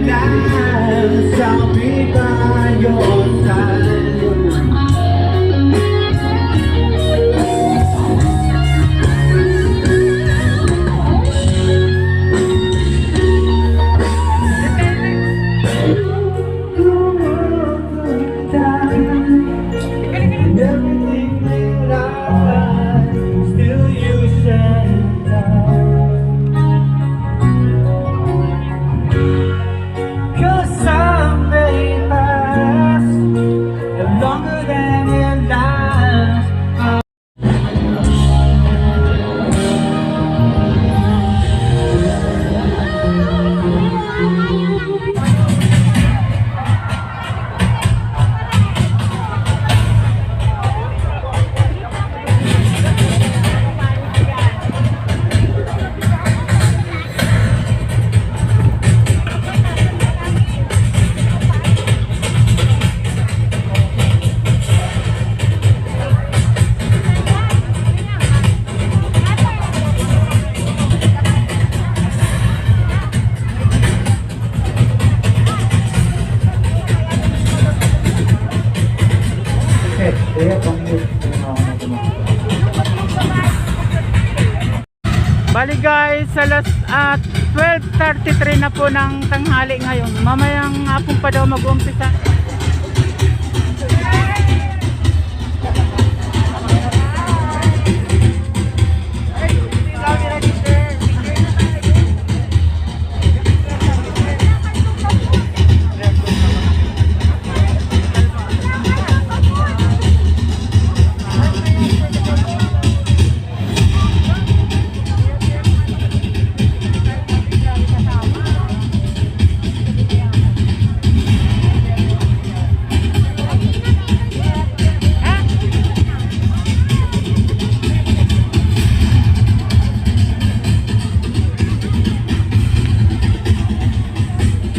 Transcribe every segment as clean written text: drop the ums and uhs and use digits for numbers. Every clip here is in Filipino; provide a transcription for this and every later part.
dance, I'll be by your side. Bali guys, alas 12:33 na po ng tanghali ngayon. Mamayang hapon pa daw mag-uumpisa.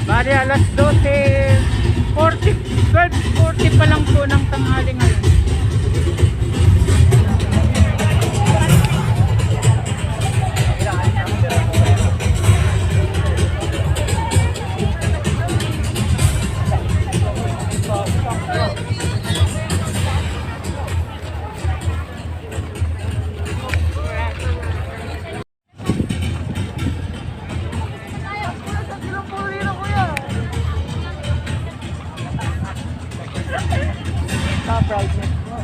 Bali alas 12:40 pa lang po ng tanghali ngayon. Brightness mo.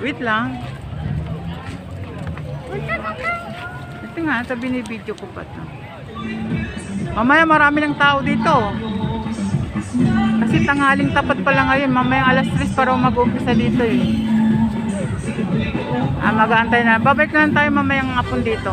Wait lang. Ito nga, ito binibidyo ko pa ito. Mamaya marami ng tao dito. Kasi tanghaling tapat pa lang ngayon. Mamaya alas 3 para mag-umpisa dito eh. Mag-aantay na. Babalik na lang tayo mamayang hapon dito.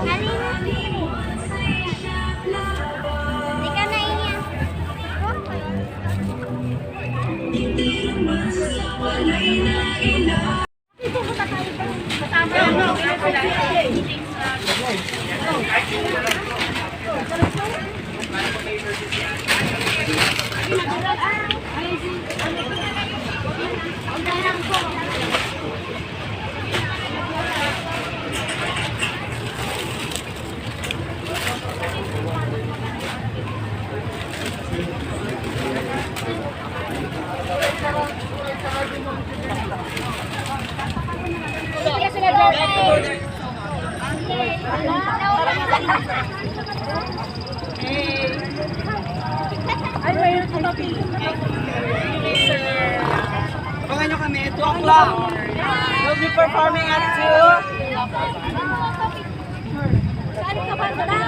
Ay, mayroon po kami. Abangan nyo kami, 2 o'clock. We'll be performing at 2. Saan ka ba na?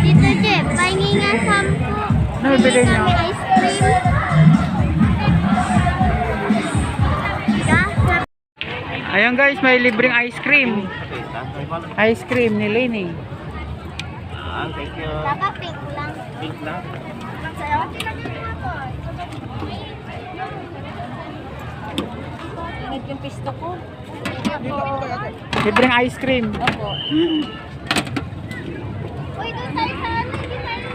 Tito Jeff, pahingi nga 10. Ano bibili niyo? Kami ice cream. Ayan guys, may libreng ice cream. Ice cream ni Lenny. Thank you. Dapat pink lang. Pink lang. Sa'yo? Ingit yung pisto ko. Libreng ice cream. Opo. Uy, doon tayo sa ano, hindi tayo.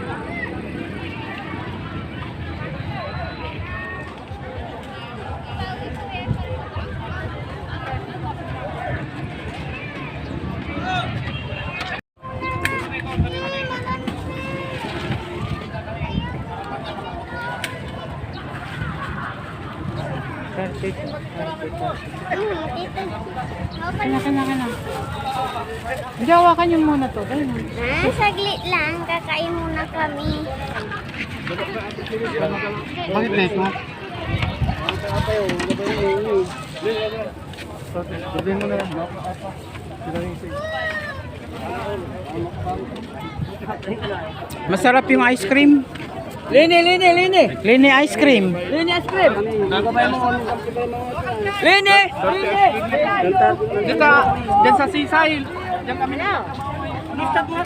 Tito. Kanya. Hindi, hawakan niyo muna to. Ayun. Saglit lang. Kakain muna kami. Bakit late mo? Sabihin mo na yan. Masarap yung ice cream. Lini! Lenny ice cream. Lini ice cream! Lini! Dito, dyan sa seaside. Dyan kami na. Listad mo.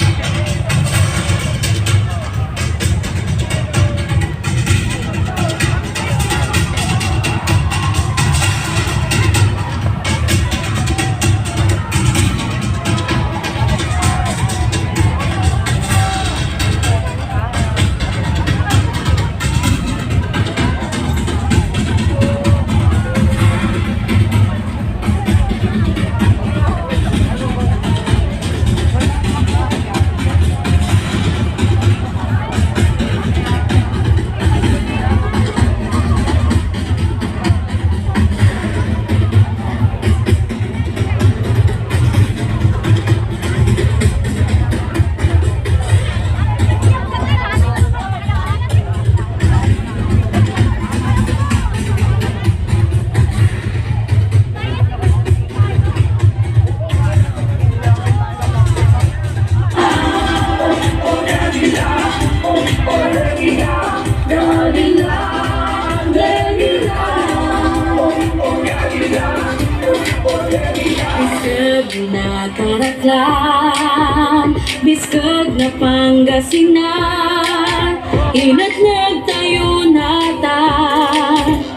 Biskag na Karaklan, biskag na Pangasinan, inatlag tayo nata,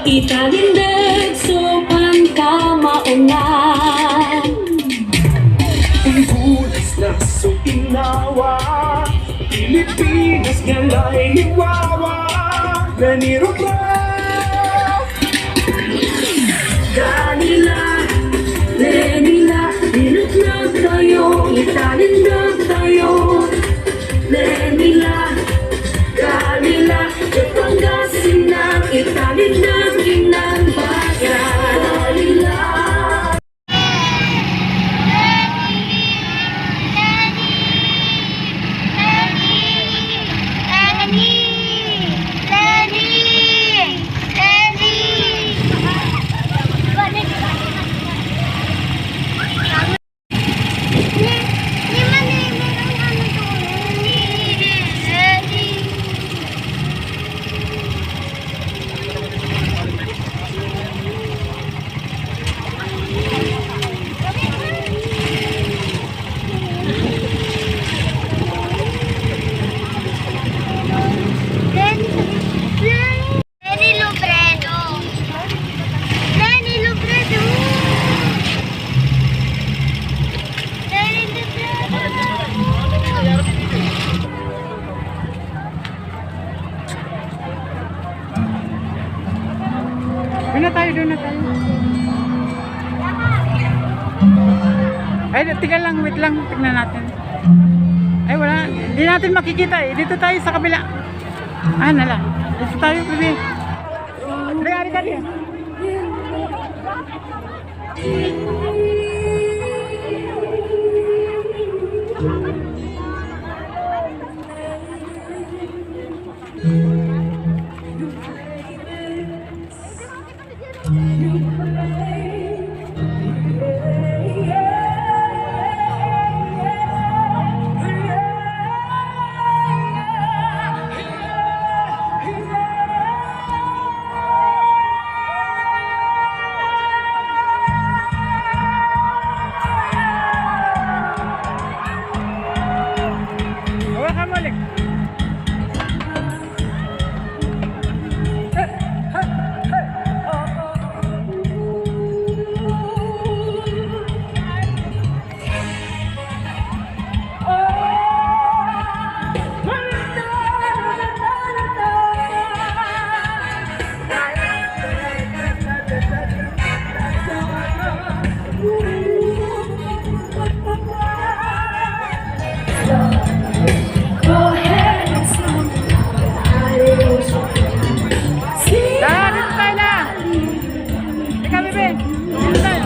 italindag sopan kamaungan. Pilipinas na so inawa, Pilipinas ngalay hiwawa, naniro pa. Kanila, Lenila, inatlag tayo, italindag tayo. Lenila, kanila, Pangasinan, italindag inang bayan. Kanila. Ay, tingnan lang, wait lang, tingnan natin. Ay, wala. Hindi natin makikita eh. Dito tayo sa kabila. Ah, nala. Dito tayo, baby. Hari ka din. Hawakan mo ulit. Tara, dito tayo na. Ika, bebe. Dito tayo.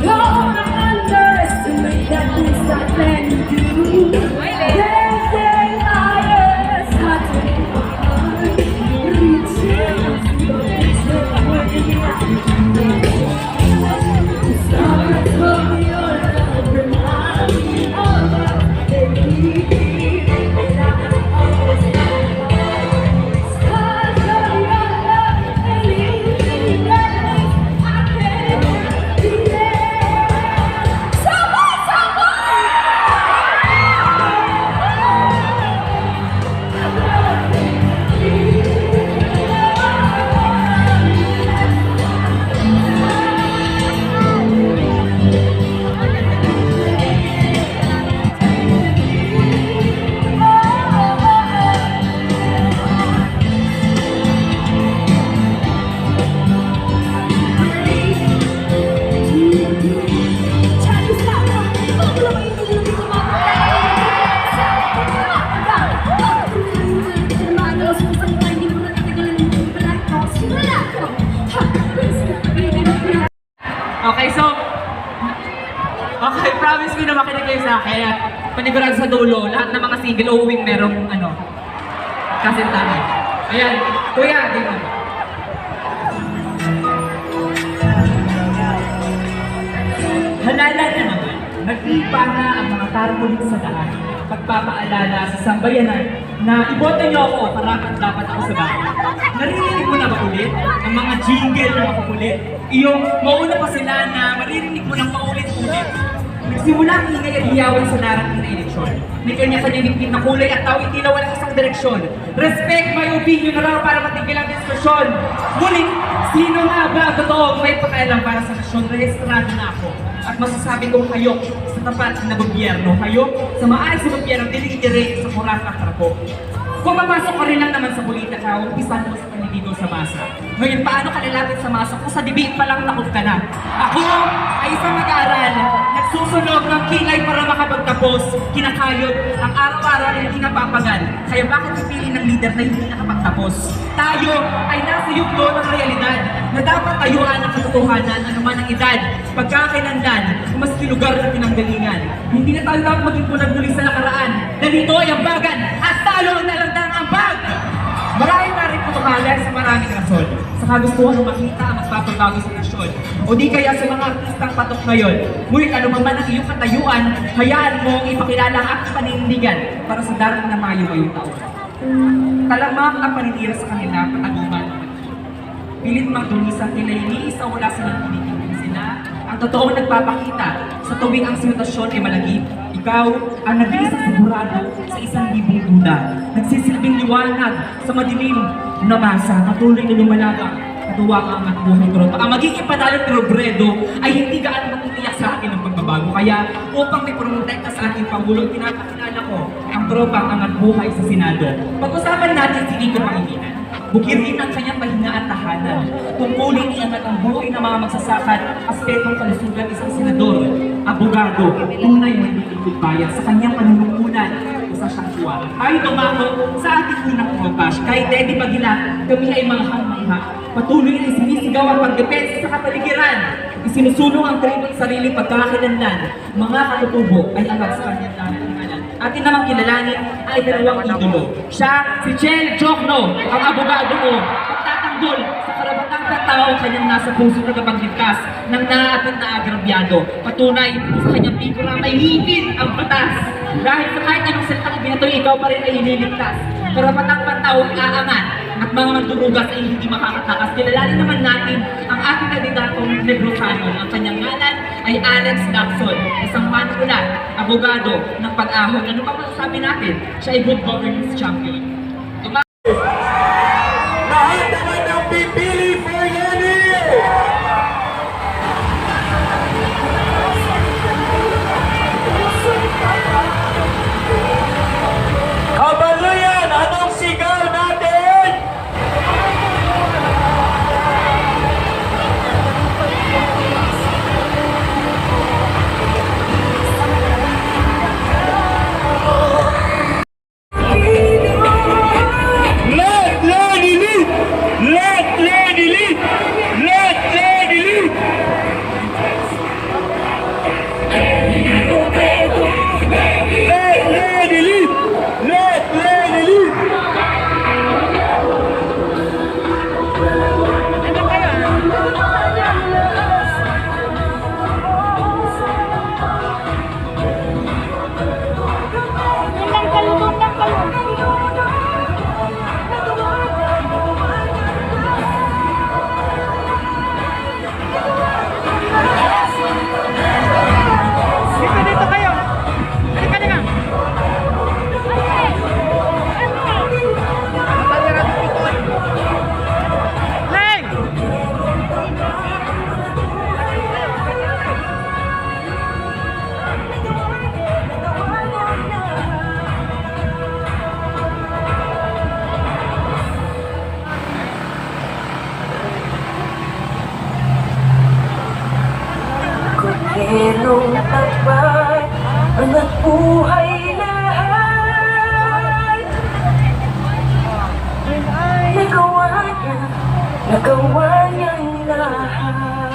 Okay, so, okay, promise me na makinig kayo sa akin at panigurado sa dulo, lahat ng mga single owing merong, kasintahan. Ayan, kuya, dito. Halala na naman, nagtipa na ang mga tarpaulin sa daan. Pagpapaalala sa sambayanan na iboto niyo ako, karapat dapat ako sa bahay. Naririnig mo na ba ulit ang mga jingle na makukulit? Iyong mauna pa sila na maririnig mo ng paulit-ulit. Nagsimula ang ingay at hiyawan sa narating na eleksyon. May kanya-kanya nipit na kulay at tao hindi na walang isang direksyon. Respect my opinion na raw para matigil ang diskusyon. Ngunit, sino nga ba ang totoong may pakialam para sa nasyon? Rehistrado na ako. At masasabi kong kayo sa tapat na gobyerno, kayo sa maayos na gobyerno, dinigirate sa kurat at karako. Kung papasok ka rin lang naman sa politika, umpisan mo sa paniligaw sa masa. Ngayon, paano ka lalapit sa masa kung sa debate pa lang nakot ka na? Ako ay isang mag-aaral, nagsusunog ng kilay para makapagtapos, kinakayod ang araw-araw na hindi napapagal. Kaya bakit pipili ng leader na hindi nakapagtapos? Tayo ay nasa yugto ng realidad na dapat tayuan ang katotohanan anuman ang edad, pagkakainandan, o maski lugar na pinanggalingan. Hindi na tayo dapat maging punag muli sa nakaraan. Dalito ay ambagan at talo ang nalandang ambag! Maraming na rin putukalan sa maraming rason. Sa kagustuhan ng makita ang magpapabago sa nasyon. O di kaya sa mga artistang patok ngayon. Ngunit ano man ang iyong katayuan, hayaan mong ipakilala ang aking panindigan para sa darating na Mayo ngayong taon. Talamak ang paninira sa kanila pataguman. Pilit magdulisan nila iniisa wala silang pinikilig sila. Ang totoong nagpapakita sa tuwing ang sitwasyon ay malagip. Ikaw ang nag-iisang sigurado sa 1,000 duda. Nagsisilbing liwanag sa madilim na masa, patuloy na lumalabang, katuwang at buhay tropa. Ang magiging panalo ni Robredo ay hindi gaano matitiyak sa akin ng pagbabago. Kaya upang may protekta sa ating Pangulo, pinapakilala ko ang tropang angat buhay sa Senado. Pag-usapan natin si Nico Pangilinan. Bukirin ang kanyang pahinga at tahanan. Tungkulin iangat ang buhay ng mga magsasaka, aspetong kalusugan isang senador, abogado, abogado, tunay na hindi bayan sa kanyang panunungkulan sa sangtuwa. Tayo dumako sa ating unang probash. Kahit Teddy Pagila, kami ay mga hamaiha. Patuloy na isinisigaw ang pagdepensa sa kapaligiran. Isinusulong ang sariling pagkakakilanlan. Mga katutubo ay agad sa kanyang lahat. Atin namang kilalanin ay dalawang idolo. Siya, si Chel Jokno, ang abogado mo, pagtatanggol sa karapatang katao kanyang nasa puso na kapagligtas ng naapit na agrabyado. Patunay sa kanyang figura may higit ang batas. Dahil sa kahit anong salitang binato, ikaw pa rin ay ililigtas. Karapatang pantao ay aangan at mga mandurugas ay hindi makakatakas. Kilalanin naman natin ang ating kandidatong Negrosano. Ang kanyang ngalan ay Alex Lacson, isang manukulat, abogado ng pag-ahon. Ano pa masasabi natin? Siya ay good governance champion. Lahat naman ang pipili for Yenny! Kabaluyan, anong sigaw natin? Let Lenny lead! Let Lenny lead! Let Lenny lead! Let Lenny lead! Let Lenny lead! Dito kayo. Halika na nga. Leng! Kumpirong tapat ang nagbuhay lahat. Nagawa niyang lahat.